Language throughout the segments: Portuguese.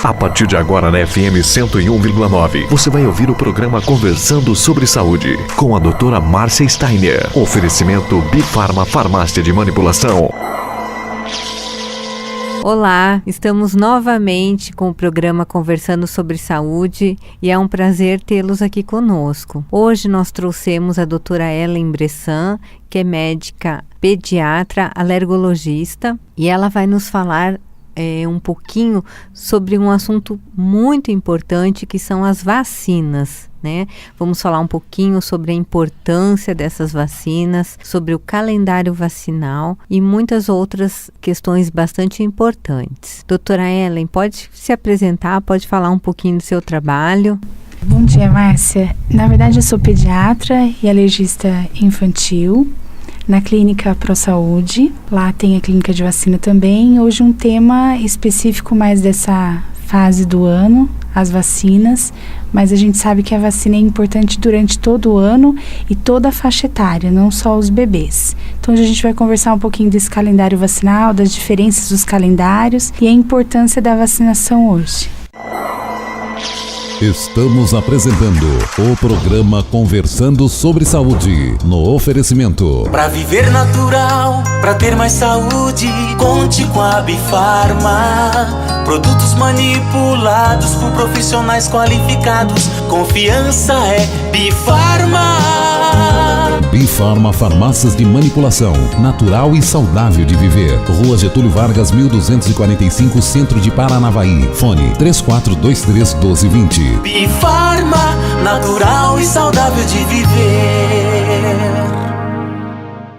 A partir de agora na FM 101,9, você vai ouvir o programa Conversando sobre Saúde, com a doutora Márcia Steiner. Oferecimento Bifarma Farmácia de Manipulação. Olá, estamos novamente com o programa Conversando sobre Saúde e é um prazer tê-los aqui conosco. Hoje nós trouxemos a doutora Ellen Bressan, que é médica pediatra, alergologista, e ela vai nos falar um pouquinho sobre um assunto muito importante, que são as vacinas, né? Vamos falar um pouquinho sobre a importância dessas vacinas, sobre o calendário vacinal e muitas outras questões bastante importantes. Doutora Ellen, pode se apresentar, pode falar um pouquinho do seu trabalho? Bom dia, Márcia. Na verdade, eu sou pediatra e alergista infantil na clínica ProSaúde. Lá tem a clínica de vacina também. Hoje um tema específico mais dessa fase do ano, as vacinas, mas a gente sabe que a vacina é importante durante todo o ano e toda a faixa etária, não só os bebês. Então hoje a gente vai conversar um pouquinho desse calendário vacinal, das diferenças dos calendários e a importância da vacinação hoje. Estamos apresentando o programa Conversando sobre Saúde, no oferecimento. Pra viver natural, pra ter mais saúde, conte com a Bifarma. Produtos manipulados por profissionais qualificados, confiança é Bifarma. Bifarma Farmácias de Manipulação, natural e saudável de viver. Rua Getúlio Vargas, 1245, Centro de Paranavaí. Fone 3423-1220. Bifarma, natural e saudável de viver.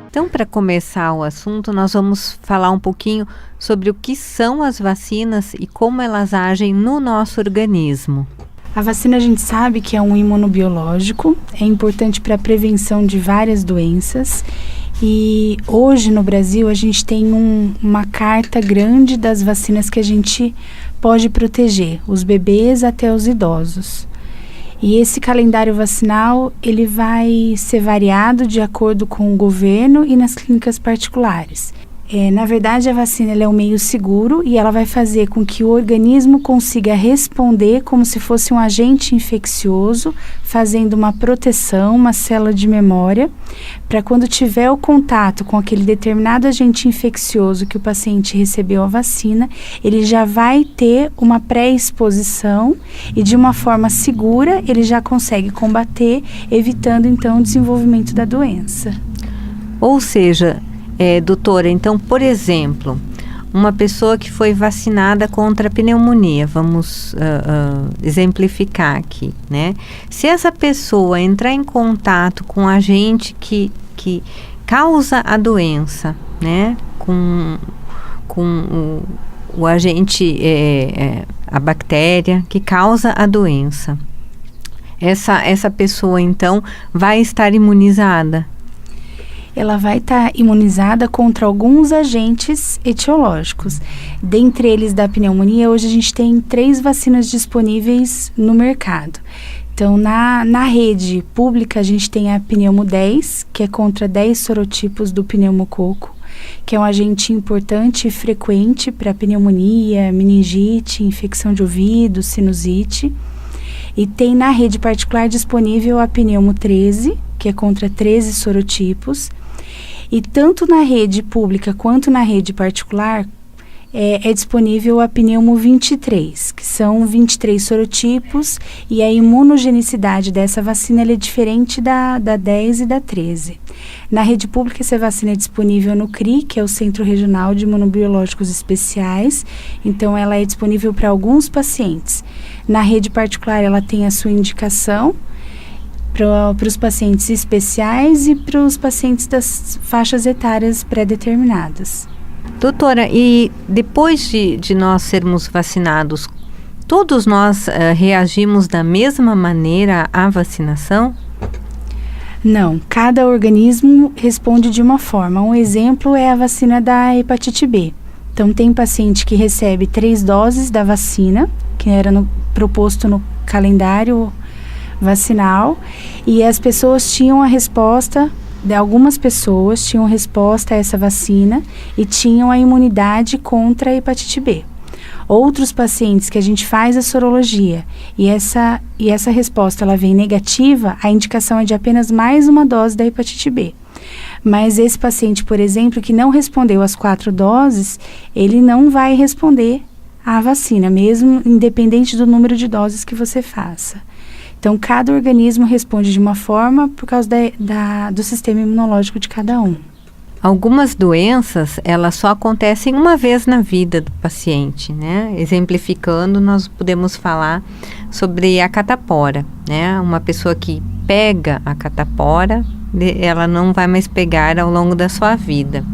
Então, para começar o assunto, nós vamos falar um pouquinho sobre o que são as vacinas e como elas agem no nosso organismo. A vacina a gente sabe que é um imunobiológico, é importante para a prevenção de várias doenças e hoje no Brasil a gente tem uma carta grande das vacinas que a gente pode proteger, os bebês até os idosos. E esse calendário vacinal ele vai ser variado de acordo com o governo e nas clínicas particulares. Na verdade, a vacina ela é um meio seguro e ela vai fazer com que o organismo consiga responder como se fosse um agente infeccioso, fazendo uma proteção, uma célula de memória, para quando tiver o contato com aquele determinado agente infeccioso que o paciente recebeu a vacina, ele já vai ter uma pré-exposição e de uma forma segura ele já consegue combater, evitando então o desenvolvimento da doença. Ou seja, doutora, então, por exemplo, uma pessoa que foi vacinada contra a pneumonia, vamos exemplificar aqui, né? Se essa pessoa entrar em contato com agente que causa a doença, né? Com o agente, a bactéria que causa a doença, essa pessoa, então, vai estar imunizada? Ela vai estar imunizada contra alguns agentes etiológicos. Dentre eles da pneumonia, hoje a gente tem 3 vacinas disponíveis no mercado. Então, na rede pública, a gente tem a Pneumo 10, que é contra 10 sorotipos do pneumococo, que é um agente importante e frequente para pneumonia, meningite, infecção de ouvido, sinusite. E tem na rede particular disponível a Pneumo 13, que é contra 13 sorotipos. E tanto na rede pública quanto na rede particular é disponível a Pneumo 23, que são 23 sorotipos e a imunogenicidade dessa vacina é diferente da 10 e da 13. Na rede pública, essa vacina é disponível no CRI, que é o Centro Regional de Imunobiológicos Especiais, então ela é disponível para alguns pacientes. Na rede particular, ela tem a sua indicação para os pacientes especiais e para os pacientes das faixas etárias pré-determinadas. Doutora, e depois de nós sermos vacinados, todos nós reagimos da mesma maneira à vacinação? Não, cada organismo responde de uma forma. Um exemplo é a vacina da hepatite B. Então, tem paciente que recebe 3 doses da vacina, que era proposto no calendário vacinal, e as pessoas tinham a resposta, algumas pessoas tinham resposta a essa vacina e tinham a imunidade contra a hepatite B. Outros pacientes que a gente faz a sorologia e essa resposta ela vem negativa, a indicação é de apenas mais uma dose da hepatite B. Mas esse paciente, por exemplo, que não respondeu às 4 doses, ele não vai responder à vacina, mesmo independente do número de doses que você faça. Então, cada organismo responde de uma forma por causa do sistema imunológico de cada um. Algumas doenças, elas só acontecem uma vez na vida do paciente, né? Exemplificando, nós podemos falar sobre a catapora, né? Uma pessoa que pega a catapora, ela não vai mais pegar ao longo da sua vida.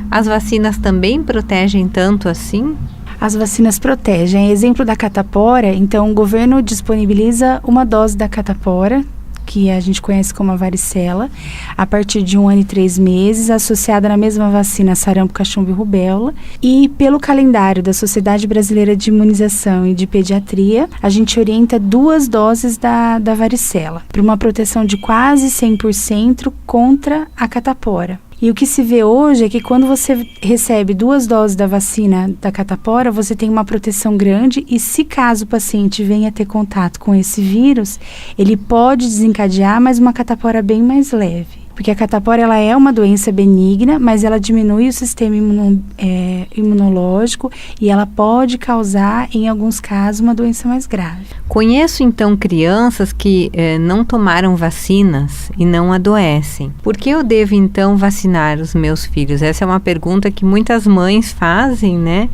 As vacinas também protegem tanto assim? As vacinas protegem. Exemplo da catapora, então o governo disponibiliza uma dose da catapora, que a gente conhece como a varicela, a partir de 1 ano e 3 meses, associada na mesma vacina sarampo, cachumba e rubéola. E pelo calendário da Sociedade Brasileira de Imunização e de Pediatria, a gente orienta 2 doses da varicela, para uma proteção de quase 100% contra a catapora. E o que se vê hoje é que quando você recebe 2 doses da vacina da catapora, você tem uma proteção grande e se caso o paciente venha ter contato com esse vírus, ele pode desencadear mais uma catapora bem mais leve. Porque a catapora ela é uma doença benigna, mas ela diminui o sistema imunológico e ela pode causar, em alguns casos, uma doença mais grave. Conheço então crianças que não tomaram vacinas e não adoecem. Por que eu devo então vacinar os meus filhos? Essa é uma pergunta que muitas mães fazem, né?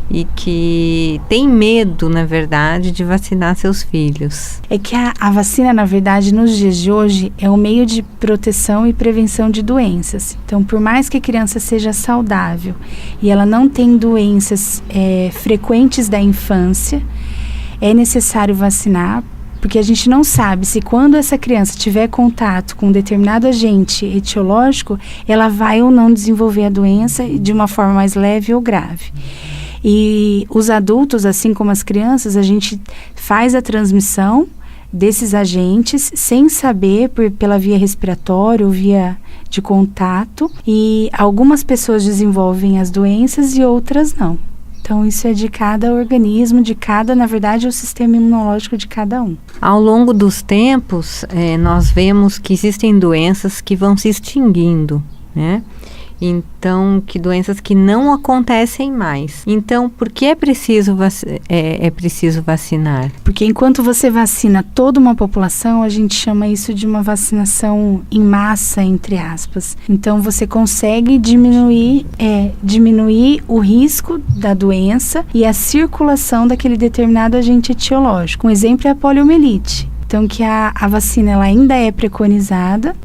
E que tem medo, na verdade, de vacinar seus filhos. É que a vacina, na verdade, nos dias de hoje, é um meio de proteção e prevenção de doenças. Então, por mais que a criança seja saudável e ela não tem doenças frequentes da infância, é necessário vacinar, porque a gente não sabe se quando essa criança tiver contato com um determinado agente etiológico, ela vai ou não desenvolver a doença de uma forma mais leve ou grave. E os adultos, assim como as crianças, a gente faz a transmissão desses agentes sem saber pela via respiratória ou via de contato, e algumas pessoas desenvolvem as doenças e outras não. Então, isso é de cada organismo, na verdade, é o sistema imunológico de cada um. Ao longo dos tempos, nós vemos que existem doenças que vão se extinguindo, né? Então, que doenças que não acontecem mais. Então, por que é preciso vacinar? Porque enquanto você vacina toda uma população, a gente chama isso de uma vacinação em massa, entre aspas. Então, você consegue diminuir o risco da doença e a circulação daquele determinado agente etiológico. Um exemplo é a poliomielite. Então, que a vacina ela ainda é preconizada,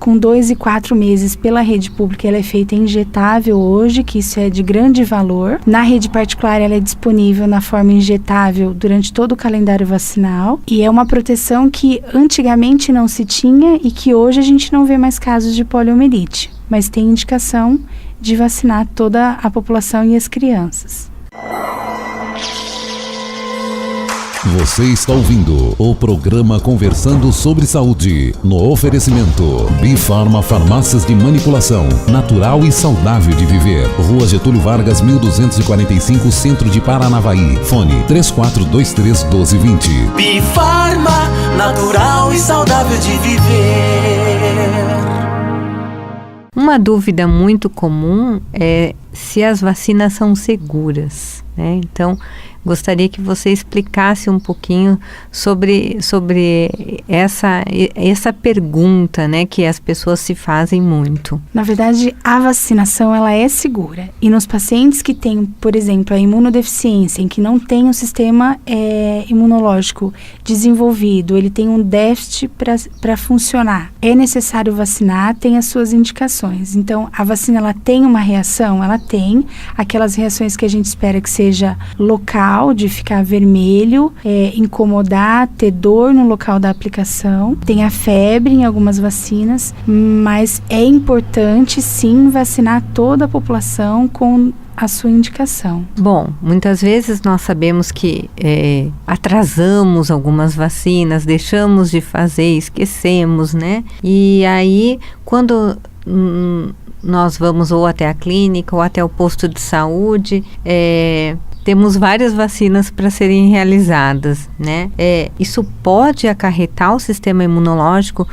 com 2 e 4 meses pela rede pública, ela é feita injetável hoje, que isso é de grande valor. Na rede particular, ela é disponível na forma injetável durante todo o calendário vacinal, e é uma proteção que antigamente não se tinha e que hoje a gente não vê mais casos de poliomielite, mas tem indicação de vacinar toda a população e as crianças. Você está ouvindo o programa Conversando sobre Saúde, no oferecimento Bifarma Farmácias de Manipulação, natural e saudável de viver. Rua Getúlio Vargas, 1245, Centro de Paranavaí. Fone 3423-1220. Bifarma, natural e saudável de viver. Uma dúvida muito comum é se as vacinas são seguras, né? Então, gostaria que você explicasse um pouquinho sobre essa pergunta, né, que as pessoas se fazem muito. Na verdade, a vacinação ela é segura. E nos pacientes que têm, por exemplo, a imunodeficiência, em que não tem um sistema imunológico desenvolvido, ele tem um déficit para funcionar, é necessário vacinar, tem as suas indicações. Então, a vacina ela tem uma reação? Ela tem aquelas reações que a gente espera que seja local, de ficar vermelho, incomodar, ter dor no local da aplicação. Tem a febre em algumas vacinas, mas é importante sim vacinar toda a população com a sua indicação. Bom, muitas vezes nós sabemos que atrasamos algumas vacinas, deixamos de fazer, esquecemos, né? E aí, quando nós vamos ou até a clínica ou até o posto de saúde, temos várias vacinas para serem realizadas, né? Isso pode acarretar o sistema imunológico,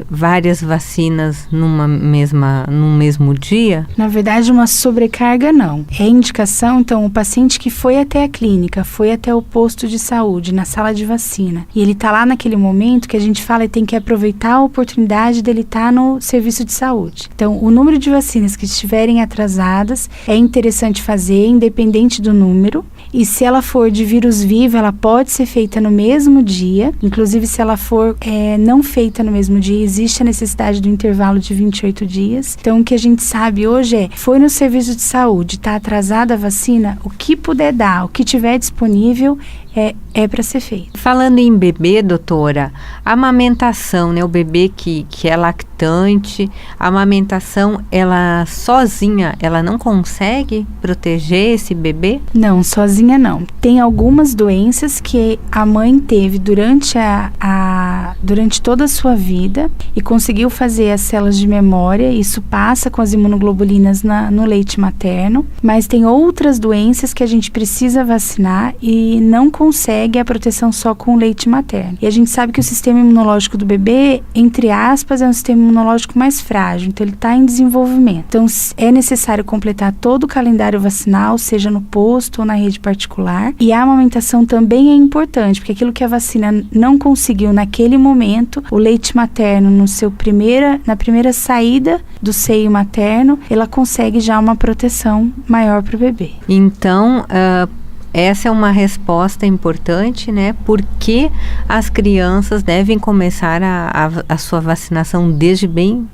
várias vacinas num mesmo dia? Na verdade, uma sobrecarga não. É indicação, então, o paciente que foi até a clínica, foi até o posto de saúde, na sala de vacina, e ele está lá naquele momento que a gente fala, ele tem que aproveitar a oportunidade dele estar no serviço de saúde. Então, o número de vacinas que estiverem atrasadas é interessante fazer, independente do número, e se ela for de vírus vivo, ela pode ser feita no mesmo dia, inclusive se ela for não feita no mesmo dia, existe a necessidade do intervalo de 28 dias. Então, o que a gente sabe hoje foi no serviço de saúde, está atrasada a vacina, o que puder dar, o que tiver disponível, é para ser feito. Falando em bebê, doutora, a amamentação, né? O bebê que é lactante, a amamentação, ela sozinha, ela não consegue proteger esse bebê? Não, sozinha não. Tem algumas doenças que a mãe teve durante durante toda a sua vida e conseguiu fazer as células de memória, isso passa com as imunoglobulinas no leite materno, mas tem outras doenças que a gente precisa vacinar e não consegue a proteção só com o leite materno. E a gente sabe que o sistema imunológico do bebê, entre aspas, é um sistema imunológico mais frágil, então ele está em desenvolvimento. Então é necessário completar todo o calendário vacinal, seja no posto ou na rede particular. E a amamentação também é importante, porque aquilo que a vacina não conseguiu naquele momento, o leite materno na primeira saída do seio materno, ela consegue já uma proteção maior para o bebê. Então, essa é uma resposta importante, né? Porque as crianças devem começar a sua vacinação desde bem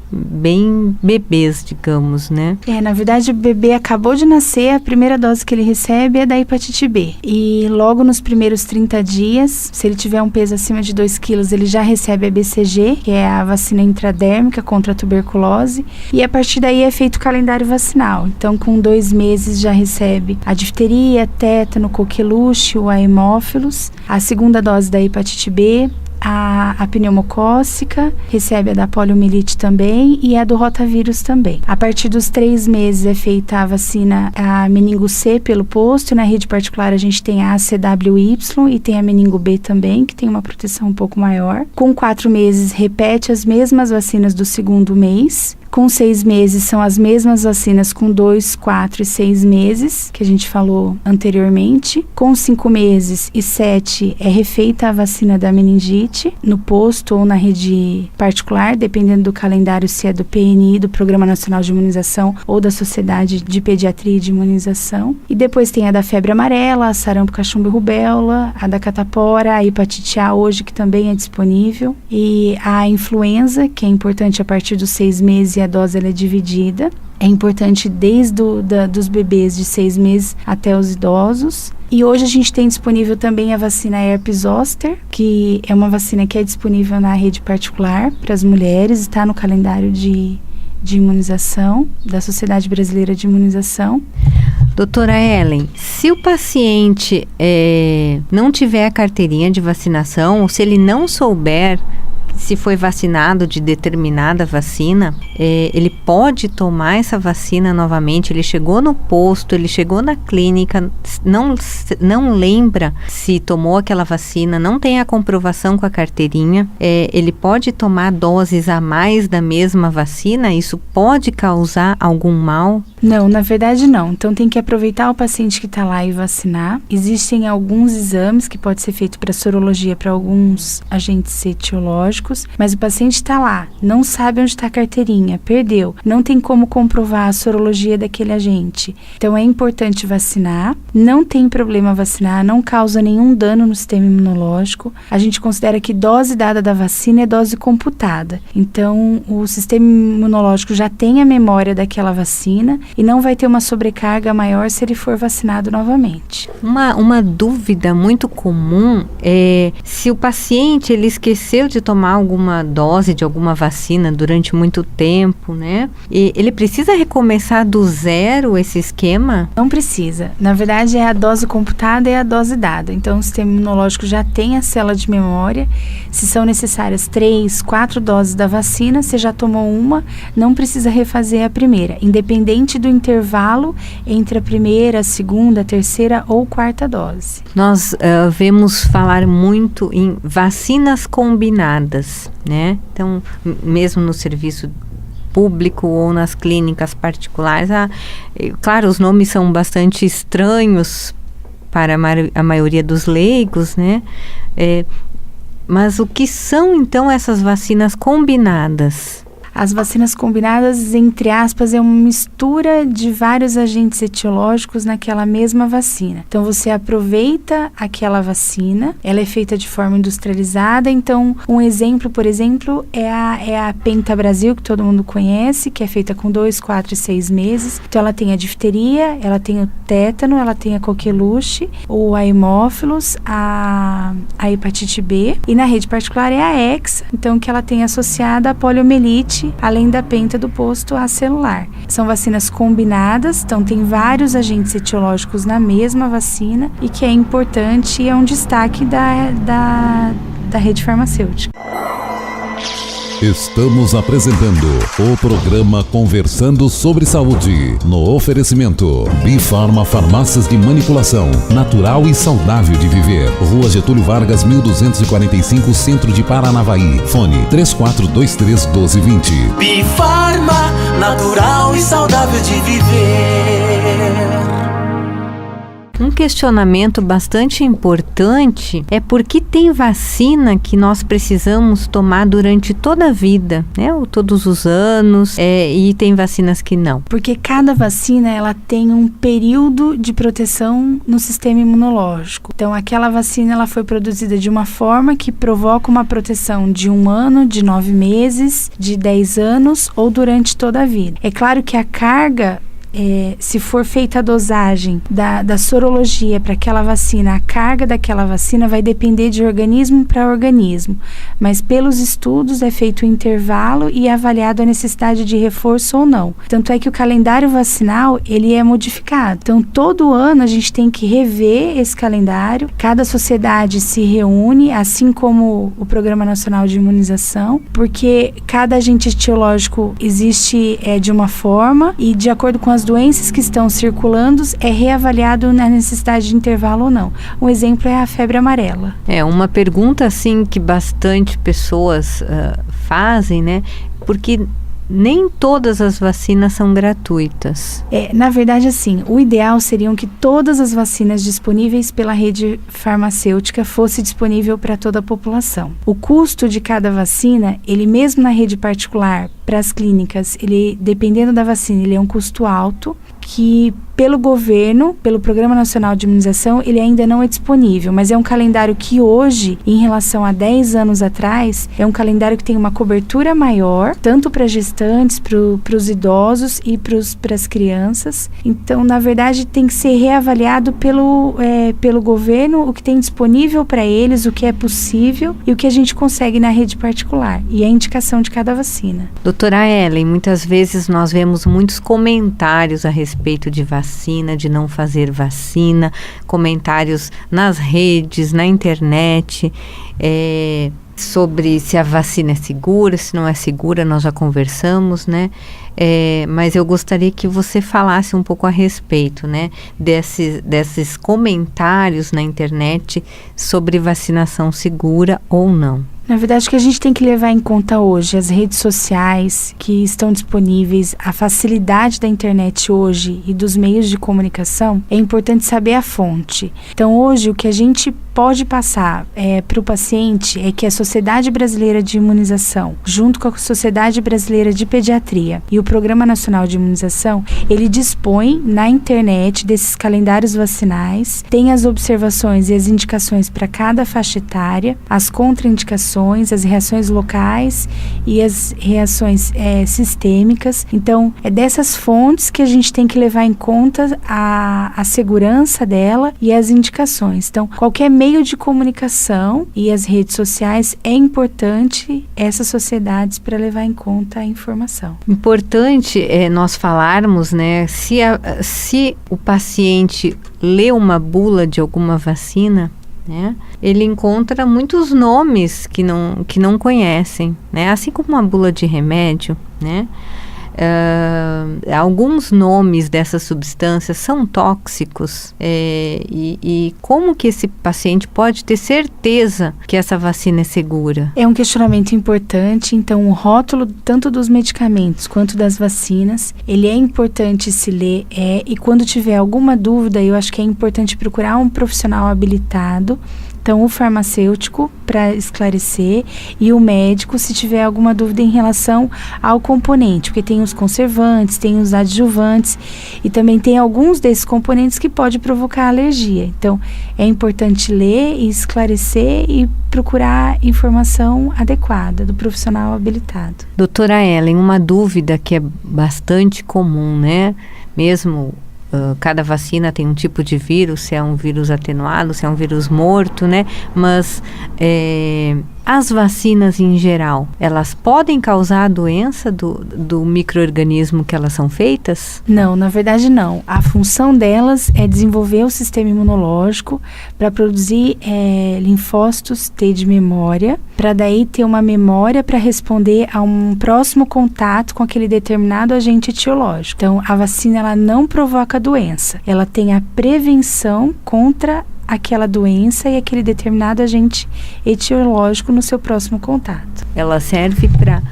bebês, digamos, né? Na verdade, o bebê acabou de nascer, a primeira dose que ele recebe é da hepatite B. E logo nos primeiros 30 dias, se ele tiver um peso acima de 2 quilos, ele já recebe a BCG, que é a vacina intradérmica contra a tuberculose. E a partir daí é feito o calendário vacinal. Então, com 2 meses já recebe a difteria, tétano, coqueluche, o hemófilos, a segunda dose da hepatite B, a pneumocócica, recebe a da poliomielite também e a do rotavírus também. A partir dos 3 meses é feita a vacina, a meningo C pelo posto, na rede particular a gente tem a ACWY e tem a meningo B também, que tem uma proteção um pouco maior. Com 4 meses repete as mesmas vacinas do segundo mês. Com 6 meses são as mesmas vacinas com 2, 4 e 6 meses, que a gente falou anteriormente. Com 5 meses e 7 é refeita a vacina da meningite, no posto ou na rede particular, dependendo do calendário, se é do PNI, do Programa Nacional de Imunização, ou da Sociedade de Pediatria e de Imunização. E depois tem a da febre amarela, a sarampo, cachumba e rubéola, a da catapora, a hepatite A hoje, que também é disponível, e a influenza, que é importante a partir dos 6 meses e a dose ela é dividida. É importante desde dos bebês de 6 meses até os idosos. E hoje a gente tem disponível também a vacina herpes zoster, que é uma vacina que é disponível na rede particular para as mulheres, está no calendário de imunização da Sociedade Brasileira de Imunização. Doutora Ellen, se o paciente não tiver a carteirinha de vacinação, ou se ele não souber se foi vacinado de determinada vacina, ele pode tomar essa vacina novamente. Ele chegou no posto, ele chegou na clínica, não lembra se tomou aquela vacina, não tem a comprovação com a carteirinha, ele pode tomar doses a mais da mesma vacina? Isso pode causar algum mal? Não, na verdade não. Então tem que aproveitar o paciente que está lá e vacinar. Existem alguns exames que pode ser feito para sorologia para alguns agentes etiológicos, mas o paciente está lá, não sabe onde está a carteirinha, perdeu, não tem como comprovar a sorologia daquele agente. Então é importante vacinar, não tem problema vacinar, não causa nenhum dano no sistema imunológico. A gente considera que dose dada da vacina é dose computada. Então o sistema imunológico já tem a memória daquela vacina e não vai ter uma sobrecarga maior se ele for vacinado novamente. Uma dúvida muito comum é se o paciente ele esqueceu de tomar alguma dose de alguma vacina durante muito tempo, né? E ele precisa recomeçar do zero esse esquema? Não precisa. Na verdade, é a dose computada e a dose dada. Então, o sistema imunológico já tem a célula de memória. Se são necessárias 3, 4 doses da vacina, você já tomou uma, não precisa refazer a primeira. Independente independente do intervalo entre a primeira, a segunda, a terceira ou quarta dose. Nós vemos falar muito em vacinas combinadas, né? Então, mesmo no serviço público ou nas clínicas particulares, claro, os nomes são bastante estranhos para a maioria dos leigos, né? Mas o que são, então, essas vacinas combinadas? As vacinas combinadas, entre aspas, é uma mistura de vários agentes etiológicos naquela mesma vacina. Então, você aproveita aquela vacina, ela é feita de forma industrializada. Então, um exemplo, por exemplo, é a Penta Brasil, que todo mundo conhece, que é feita com 2, 4 e 6 meses. Então, ela tem a difteria, ela tem o tétano, ela tem a coqueluche, o haemófilos, a hepatite B. E na rede particular é a Hexa, então, que ela tem associada a poliomielite, além da penta do posto acelular. São vacinas combinadas, então tem vários agentes etiológicos na mesma vacina e que é importante e é um destaque da rede farmacêutica. Estamos apresentando o programa Conversando sobre Saúde, no oferecimento Bifarma Farmácias de Manipulação, natural e saudável de viver. Rua Getúlio Vargas, 1245, Centro de Paranavaí. Fone 3423-1220. Bifarma, natural e saudável de viver. Um questionamento bastante importante é por que tem vacina que nós precisamos tomar durante toda a vida, né? Ou todos os anos, e tem vacinas que não. Porque cada vacina, ela tem um período de proteção no sistema imunológico. Então, aquela vacina, ela foi produzida de uma forma que provoca uma proteção de 1 ano, de 9 meses, de 10 anos ou durante toda a vida. É claro que a carga, se for feita a dosagem da sorologia para aquela vacina, a carga daquela vacina vai depender de organismo para organismo, mas pelos estudos é feito o intervalo e avaliado a necessidade de reforço ou não. Tanto é que o calendário vacinal, ele é modificado. Então, todo ano a gente tem que rever esse calendário, cada sociedade se reúne, assim como o Programa Nacional de Imunização, porque cada agente etiológico existe de uma forma e de acordo com as doenças que estão circulando, é reavaliado na necessidade de intervalo ou não. Um exemplo é a febre amarela. Uma pergunta assim que bastante pessoas fazem, né? Porque nem todas as vacinas são gratuitas. Na verdade, assim, o ideal seriam que todas as vacinas disponíveis pela rede farmacêutica fosse disponível para toda a população. O custo de cada vacina, ele mesmo na rede particular, para as clínicas, ele, dependendo da vacina, ele é um custo alto, que pelo governo, pelo Programa Nacional de Imunização, ele ainda não é disponível, mas é um calendário que hoje, em relação a 10 anos atrás, é um calendário que tem uma cobertura maior, tanto para gestantes, para os idosos e para as crianças. Então, na verdade, tem que ser reavaliado pelo governo o que tem disponível para eles, o que é possível e o que a gente consegue na rede particular, e a indicação de cada vacina. Doutora Ellen, muitas vezes nós vemos muitos comentários a respeito de vacina, de não fazer vacina, comentários nas redes, na internet, sobre se a vacina é segura, se não é segura, nós já conversamos, né? Mas eu gostaria que você falasse um pouco a respeito, né, desses comentários na internet sobre vacinação segura ou não. Na verdade, o que a gente tem que levar em conta hoje, as redes sociais que estão disponíveis, a facilidade da internet hoje e dos meios de comunicação, é importante saber a fonte. Então, hoje, o que a gente pode passar para o paciente é que a Sociedade Brasileira de Imunização, junto com a Sociedade Brasileira de Pediatria e o Programa Nacional de Imunização, ele dispõe na internet desses calendários vacinais, tem as observações e as indicações para cada faixa etária, as contraindicações, as reações locais e as reações sistêmicas. Então, é dessas fontes que a gente tem que levar em conta a segurança dela e as indicações. Então, qualquer meio de comunicação e as redes sociais, é importante essas sociedades para levar em conta a informação. Importante nós falarmos, né, se o paciente lê uma bula de alguma vacina, né, ele encontra muitos nomes que não conhecem, né, assim como uma bula de remédio, né. alguns nomes dessas substâncias são tóxicos, e como que esse paciente pode ter certeza que essa vacina é segura? É um questionamento importante. Então, o rótulo tanto dos medicamentos quanto das vacinas, ele é importante se ler, e quando tiver alguma dúvida, eu acho que é importante procurar um profissional habilitado. Então, o farmacêutico para esclarecer e o médico se tiver alguma dúvida em relação ao componente, porque tem os conservantes, tem os adjuvantes e também tem alguns desses componentes que pode provocar alergia. Então, é importante ler e esclarecer e procurar informação adequada do profissional habilitado. Doutora Ellen, uma dúvida que é bastante comum, né? Mesmo cada vacina tem um tipo de vírus, se é um vírus atenuado, se é um vírus morto, né? Mas as vacinas em geral, elas podem causar a doença do micro-organismo que elas são feitas? Não, na verdade não. A função delas é desenvolver o sistema imunológico para produzir linfócitos T de memória, para daí ter uma memória para responder a um próximo contato com aquele determinado agente etiológico. Então, a vacina ela não provoca doença, ela tem a prevenção contra aquela doença e aquele determinado agente etiológico no seu próximo contato. Ela serve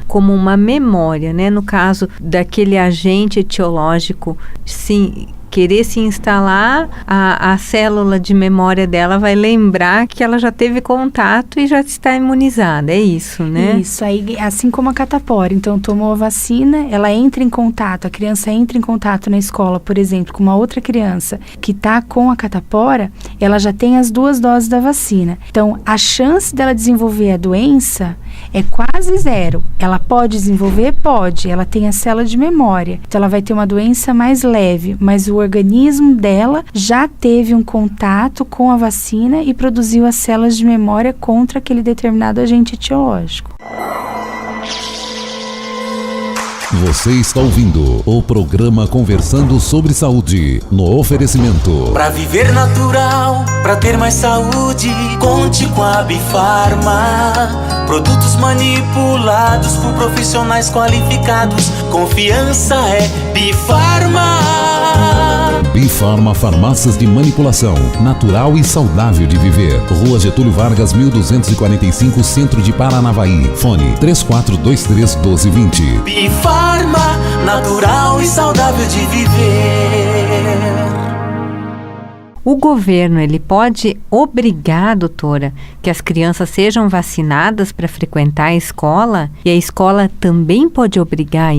como uma memória, né? No caso daquele agente etiológico, sim, querer se instalar, a célula de memória dela vai lembrar que ela já teve contato e já está imunizada, é isso, né? Isso, aí assim como a catapora, então tomou a vacina, ela entra em contato, a criança entra em contato na escola, por exemplo, com uma outra criança que está com a catapora, ela já tem as 2 doses da vacina. Então, a chance dela desenvolver a doença é quase zero. Ela pode desenvolver? Pode. Ela tem a célula de memória. Então, ela vai ter uma doença mais leve, mas o organismo dela já teve um contato com a vacina e produziu as células de memória contra aquele determinado agente etiológico. Você está ouvindo o programa Conversando sobre Saúde, no oferecimento. Pra viver natural, pra ter mais saúde, conte com a Bifarma. Produtos manipulados por profissionais qualificados. Confiança é Bifarma. Bifarma Farmácias de Manipulação, natural e saudável de viver. Rua Getúlio Vargas, 1245, Centro de Paranavaí. Fone 3423-1220. Bifarma, natural e saudável de viver. O governo, ele pode obrigar, doutora, que as crianças sejam vacinadas para frequentar a escola? E a escola também pode obrigar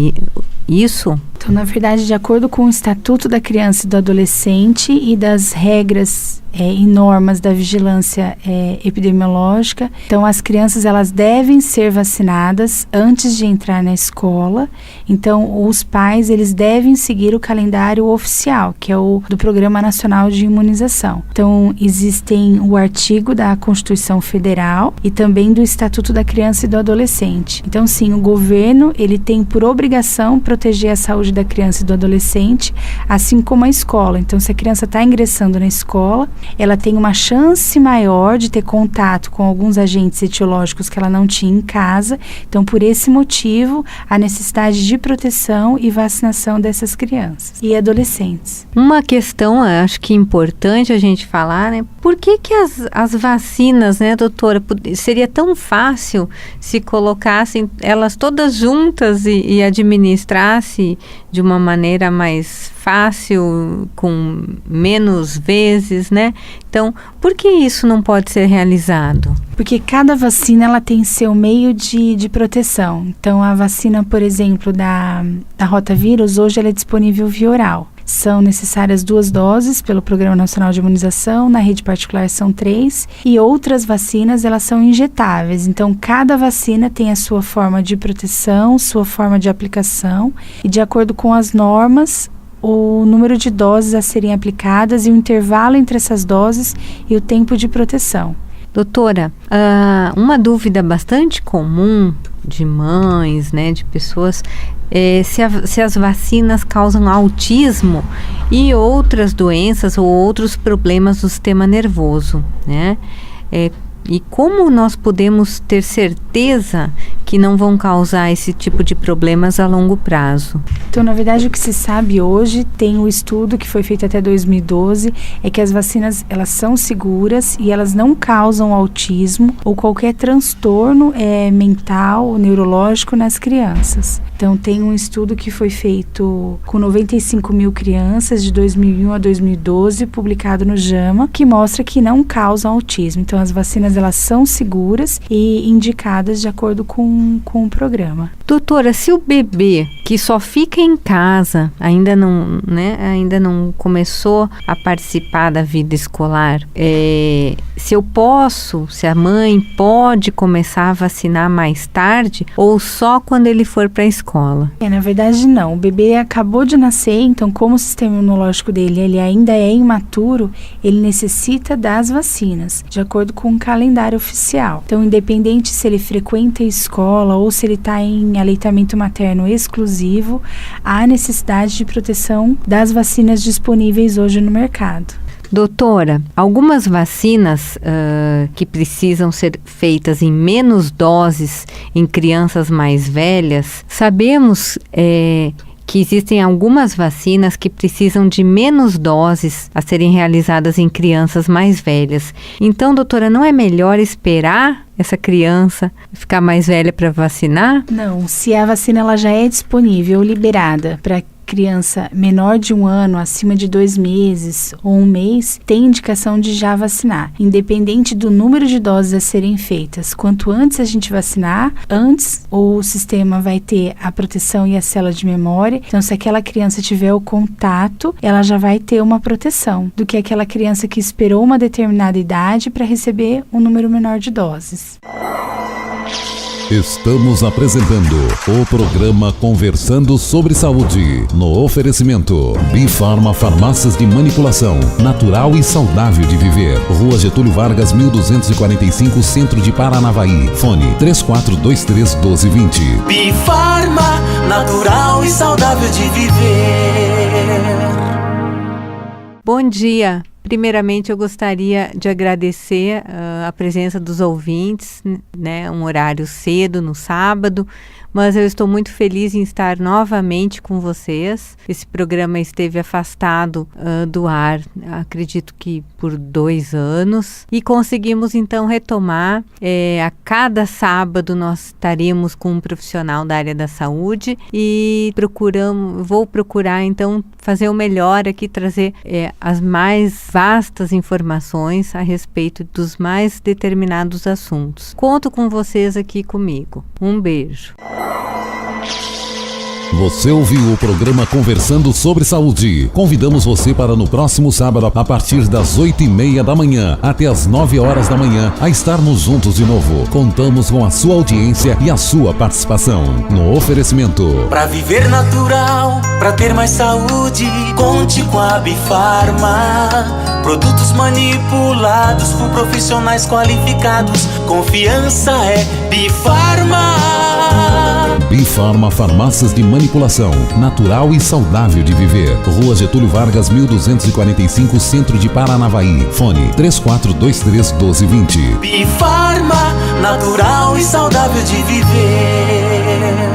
isso? Então, na verdade, de acordo com o Estatuto da Criança e do Adolescente e das regras e normas da vigilância epidemiológica, então as crianças elas devem ser vacinadas antes de entrar na escola. Então, os pais eles devem seguir o calendário oficial, que é o do Programa Nacional de Imunização. Então, existem o artigo da Constituição Federal e também do Estatuto da Criança e do Adolescente. Então, sim, o governo ele tem por obrigação proteger a saúde da criança e do adolescente, assim como a escola. Então, se a criança está ingressando na escola, ela tem uma chance maior de ter contato com alguns agentes etiológicos que ela não tinha em casa. Então, por esse motivo, a necessidade de proteção e vacinação dessas crianças e adolescentes. Uma questão, acho que importante a gente falar, né? Por que as vacinas, né, doutora, seria tão fácil se colocassem elas todas juntas e administrasse de uma maneira mais fácil, com menos vezes, né? Então, por que isso não pode ser realizado? Porque cada vacina ela tem seu meio de proteção. Então, a vacina, por exemplo, da rotavírus, hoje ela é disponível via oral. São necessárias 2 doses pelo Programa Nacional de Imunização, na rede particular são 3, e outras vacinas elas são injetáveis. Então, cada vacina tem a sua forma de proteção, sua forma de aplicação, e de acordo com as normas, o número de doses a serem aplicadas e o intervalo entre essas doses e o tempo de proteção. Doutora, uma dúvida bastante comum de mães, né, de pessoas, se as vacinas causam autismo e outras doenças ou outros problemas do sistema nervoso, né? E como nós podemos ter certeza que não vão causar esse tipo de problemas a longo prazo? Então, na verdade, o que se sabe hoje, tem um estudo que foi feito até 2012, é que as vacinas, elas são seguras e elas não causam autismo ou qualquer transtorno mental ou neurológico nas crianças. Então, tem um estudo que foi feito com 95 mil crianças de 2001 a 2012, publicado no JAMA, que mostra que não causam autismo. Então, as vacinas, elas são seguras e indicadas de acordo com o programa. Doutora, se o bebê que só fica em casa, ainda não começou a participar da vida escolar, se a mãe pode começar a vacinar mais tarde ou só quando ele for para a escola? Na verdade não, o bebê acabou de nascer, então como o sistema imunológico dele ele ainda é imaturo, ele necessita das vacinas, de acordo com o calendário oficial. Então, independente se ele frequenta a escola ou se ele está em aleitamento materno exclusivo, há necessidade de proteção das vacinas disponíveis hoje no mercado. Doutora, algumas vacinas que precisam ser feitas em menos doses em crianças mais velhas, sabemos que existem algumas vacinas que precisam de menos doses a serem realizadas em crianças mais velhas. Então, doutora, não é melhor esperar essa criança ficar mais velha para vacinar? Não, se a vacina ela já é disponível, liberada para criança menor de 1 ano, acima de 2 meses ou 1 mês, tem indicação de já vacinar, independente do número de doses a serem feitas. Quanto antes a gente vacinar, antes o sistema vai ter a proteção e a célula de memória. Então, se aquela criança tiver o contato, ela já vai ter uma proteção, do que aquela criança que esperou uma determinada idade para receber um número menor de doses. Estamos apresentando o programa Conversando sobre Saúde, no oferecimento Bifarma Farmácias de Manipulação, natural e saudável de viver. Rua Getúlio Vargas, 1245, Centro de Paranavaí. Fone 3423-1220. Bifarma, natural e saudável de viver. Bom dia. Primeiramente, eu gostaria de agradecer a presença dos ouvintes, né? Um horário cedo no sábado, mas eu estou muito feliz em estar novamente com vocês. Esse programa esteve afastado do ar, acredito que por 2 anos, e conseguimos então retomar. A cada sábado nós estaremos com um profissional da área da saúde e vou procurar então fazer o melhor aqui, trazer as mais vastas informações a respeito dos mais determinados assuntos. Conto com vocês aqui comigo. Um beijo. Você ouviu o programa Conversando sobre Saúde. Convidamos você para no próximo sábado, a partir das 8h30 da manhã até as 9 horas da manhã, a estarmos juntos de novo. Contamos com a sua audiência e a sua participação. No oferecimento: pra viver natural, pra ter mais saúde, conte com a Bifarma. Produtos manipulados por profissionais qualificados. Confiança é Bifarma. Bifarma Farmácias de Manipulação, natural e saudável de viver. Rua Getúlio Vargas, 1245, Centro de Paranavaí. Fone 3423-1220. Bifarma, natural e saudável de viver.